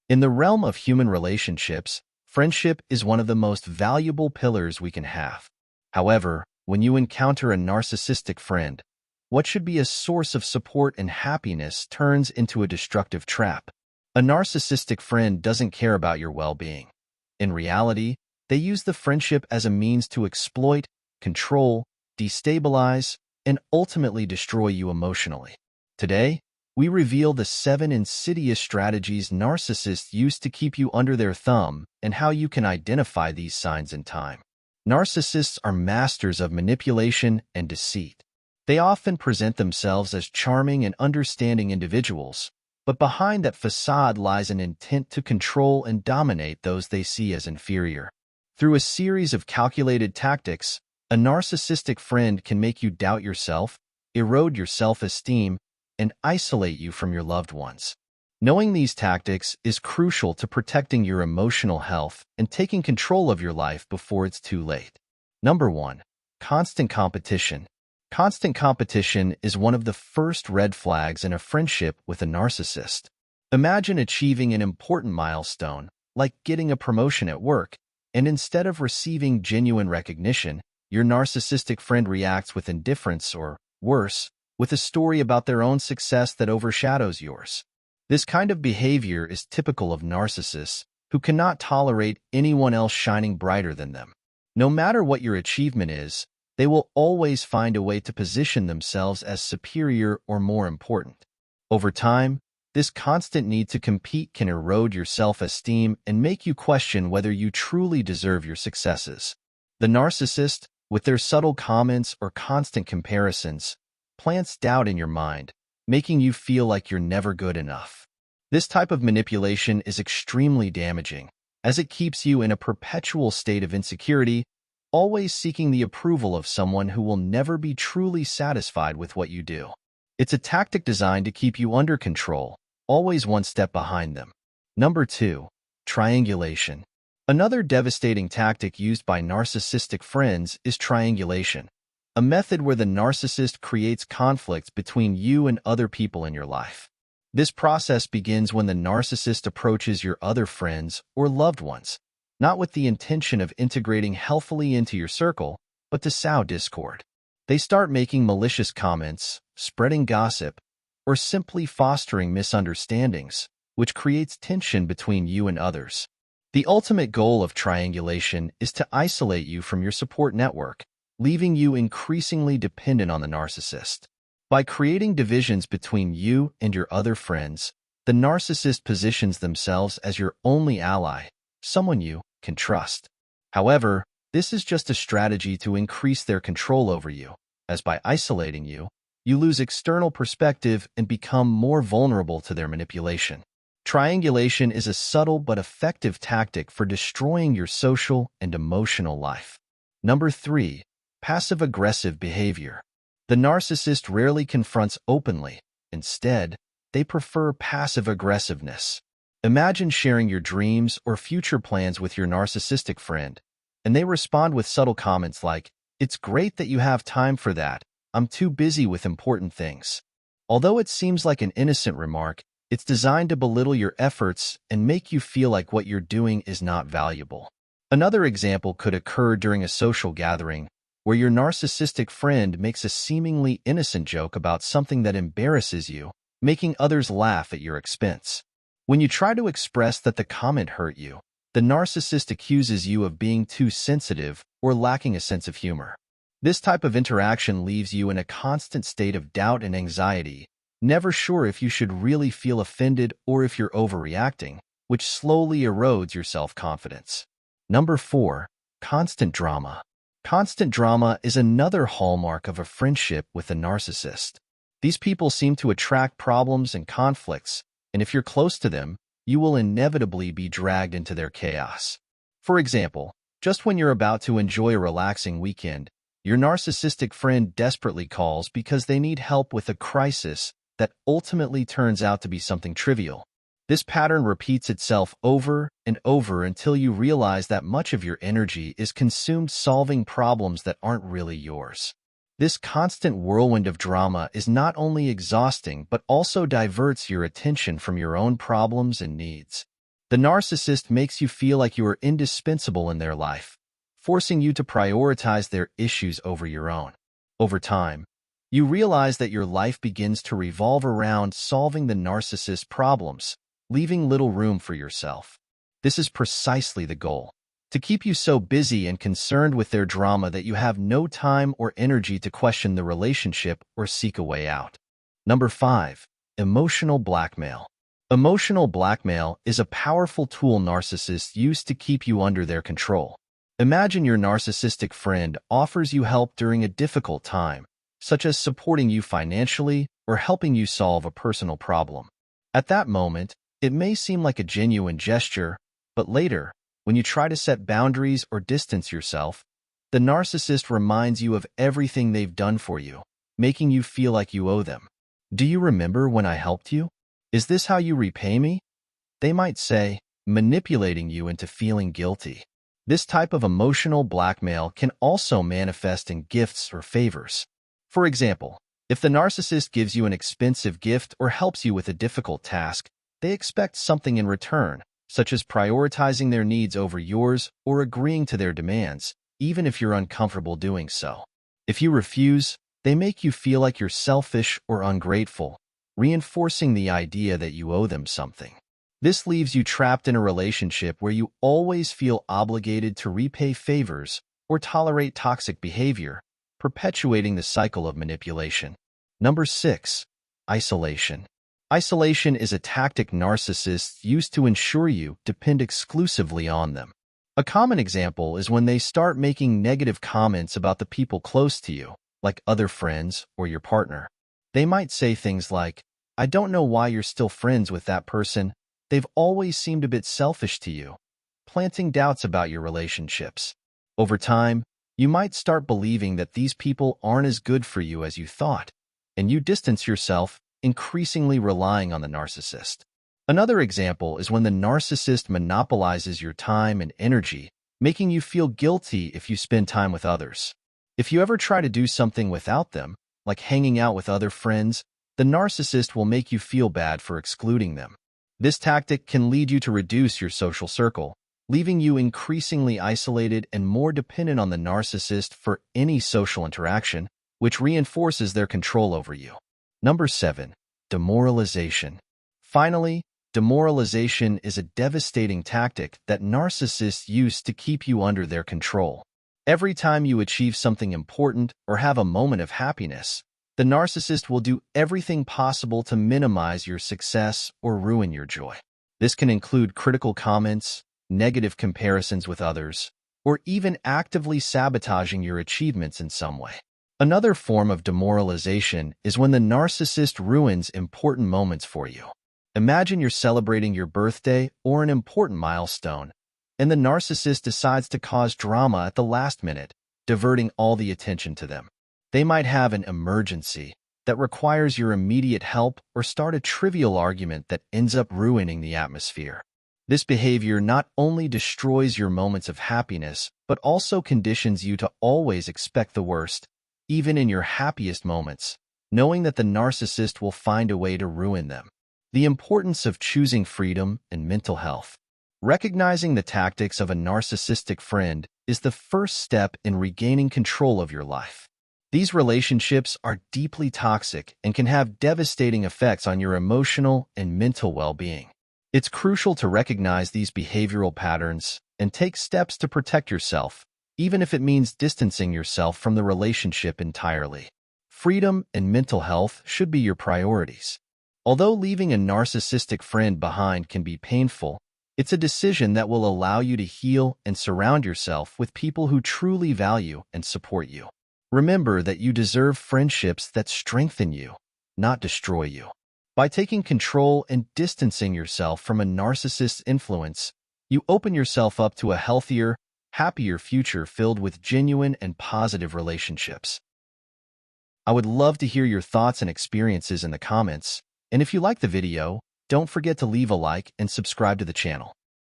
In the realm of human relationships, friendship is one of the most valuable pillars we can have. However, when you encounter a narcissistic friend, what should be a source of support and happiness turns into a destructive trap. A narcissistic friend doesn't care about your well-being. In reality, they use the friendship as a means to exploit, control, destabilize, and ultimately destroy you emotionally. Today, we reveal the 7 insidious strategies narcissists use to keep you under their thumb and how you can identify these signs in time. Narcissists are masters of manipulation and deceit. They often present themselves as charming and understanding individuals, but behind that facade lies an intent to control and dominate those they see as inferior. Through a series of calculated tactics, a narcissistic friend can make you doubt yourself, erode your self-esteem, and isolate you from your loved ones. Knowing these tactics is crucial to protecting your emotional health and taking control of your life before it's too late. Number 1. Constant competition. Constant competition is one of the first red flags in a friendship with a narcissist. Imagine achieving an important milestone, like getting a promotion at work, and instead of receiving genuine recognition, your narcissistic friend reacts with indifference or, worse, with a story about their own success that overshadows yours. This kind of behavior is typical of narcissists who cannot tolerate anyone else shining brighter than them. No matter what your achievement is, they will always find a way to position themselves as superior or more important. Over time, this constant need to compete can erode your self-esteem and make you question whether you truly deserve your successes. The narcissist, with their subtle comments or constant comparisons, plants doubt in your mind, making you feel like you're never good enough. This type of manipulation is extremely damaging, as it keeps you in a perpetual state of insecurity, always seeking the approval of someone who will never be truly satisfied with what you do. It's a tactic designed to keep you under control, always one step behind them. Number 2. Triangulation. Another devastating tactic used by narcissistic friends is triangulation, a method where the narcissist creates conflicts between you and other people in your life. This process begins when the narcissist approaches your other friends or loved ones, not with the intention of integrating healthfully into your circle, but to sow discord. They start making malicious comments, spreading gossip, or simply fostering misunderstandings, which creates tension between you and others. The ultimate goal of triangulation is to isolate you from your support network, leaving you increasingly dependent on the narcissist. By creating divisions between you and your other friends, the narcissist positions themselves as your only ally, someone you can trust. However, this is just a strategy to increase their control over you, as by isolating you, you lose external perspective and become more vulnerable to their manipulation. Triangulation is a subtle but effective tactic for destroying your social and emotional life. Number 3. Passive-aggressive behavior. The narcissist rarely confronts openly. Instead, they prefer passive aggressiveness. Imagine sharing your dreams or future plans with your narcissistic friend, and they respond with subtle comments like, "It's great that you have time for that. I'm too busy with important things." Although it seems like an innocent remark, it's designed to belittle your efforts and make you feel like what you're doing is not valuable. Another example could occur during a social gathering, where your narcissistic friend makes a seemingly innocent joke about something that embarrasses you, making others laugh at your expense. When you try to express that the comment hurt you, the narcissist accuses you of being too sensitive or lacking a sense of humor. This type of interaction leaves you in a constant state of doubt and anxiety, never sure if you should really feel offended or if you're overreacting, which slowly erodes your self-confidence. Number 4. Constant drama. Constant drama is another hallmark of a friendship with a narcissist. These people seem to attract problems and conflicts, and if you're close to them, you will inevitably be dragged into their chaos. For example, just when you're about to enjoy a relaxing weekend, your narcissistic friend desperately calls because they need help with a crisis that ultimately turns out to be something trivial. This pattern repeats itself over and over until you realize that much of your energy is consumed solving problems that aren't really yours. This constant whirlwind of drama is not only exhausting but also diverts your attention from your own problems and needs. The narcissist makes you feel like you are indispensable in their life, forcing you to prioritize their issues over your own. Over time, you realize that your life begins to revolve around solving the narcissist's problems, leaving little room for yourself. This is precisely the goal: to keep you so busy and concerned with their drama that you have no time or energy to question the relationship or seek a way out. Number 5. Emotional blackmail. Emotional blackmail is a powerful tool narcissists use to keep you under their control. Imagine your narcissistic friend offers you help during a difficult time, such as supporting you financially or helping you solve a personal problem. At that moment, it may seem like a genuine gesture, but later, when you try to set boundaries or distance yourself, the narcissist reminds you of everything they've done for you, making you feel like you owe them. Do you remember when I helped you? Is this how you repay me? They might say, manipulating you into feeling guilty. This type of emotional blackmail can also manifest in gifts or favors. For example, if the narcissist gives you an expensive gift or helps you with a difficult task, they expect something in return, such as prioritizing their needs over yours or agreeing to their demands, even if you're uncomfortable doing so. If you refuse, they make you feel like you're selfish or ungrateful, reinforcing the idea that you owe them something. This leaves you trapped in a relationship where you always feel obligated to repay favors or tolerate toxic behavior, perpetuating the cycle of manipulation. Number 6. Isolation. Isolation is a tactic narcissists use to ensure you depend exclusively on them. A common example is when they start making negative comments about the people close to you, like other friends or your partner. They might say things like, "I don't know why you're still friends with that person. They've always seemed a bit selfish to you," planting doubts about your relationships. Over time, you might start believing that these people aren't as good for you as you thought, and you distance yourself, increasingly relying on the narcissist. Another example is when the narcissist monopolizes your time and energy, making you feel guilty if you spend time with others. If you ever try to do something without them, like hanging out with other friends, the narcissist will make you feel bad for excluding them. This tactic can lead you to reduce your social circle, leaving you increasingly isolated and more dependent on the narcissist for any social interaction, which reinforces their control over you. Number 7. Demoralization. Finally, demoralization is a devastating tactic that narcissists use to keep you under their control. Every time you achieve something important or have a moment of happiness, the narcissist will do everything possible to minimize your success or ruin your joy. This can include critical comments, negative comparisons with others, or even actively sabotaging your achievements in some way. Another form of demoralization is when the narcissist ruins important moments for you. Imagine you're celebrating your birthday or an important milestone, and the narcissist decides to cause drama at the last minute, diverting all the attention to them. They might have an emergency that requires your immediate help or start a trivial argument that ends up ruining the atmosphere. This behavior not only destroys your moments of happiness, but also conditions you to always expect the worst, even in your happiest moments, knowing that the narcissist will find a way to ruin them. The importance of choosing freedom and mental health. Recognizing the tactics of a narcissistic friend is the first step in regaining control of your life. These relationships are deeply toxic and can have devastating effects on your emotional and mental well-being. It's crucial to recognize these behavioral patterns and take steps to protect yourself, even if it means distancing yourself from the relationship entirely. Freedom and mental health should be your priorities. Although leaving a narcissistic friend behind can be painful, it's a decision that will allow you to heal and surround yourself with people who truly value and support you. Remember that you deserve friendships that strengthen you, not destroy you. By taking control and distancing yourself from a narcissist's influence, you open yourself up to a healthier, happier future filled with genuine and positive relationships. I would love to hear your thoughts and experiences in the comments, and if you like the video, don't forget to leave a like and subscribe to the channel.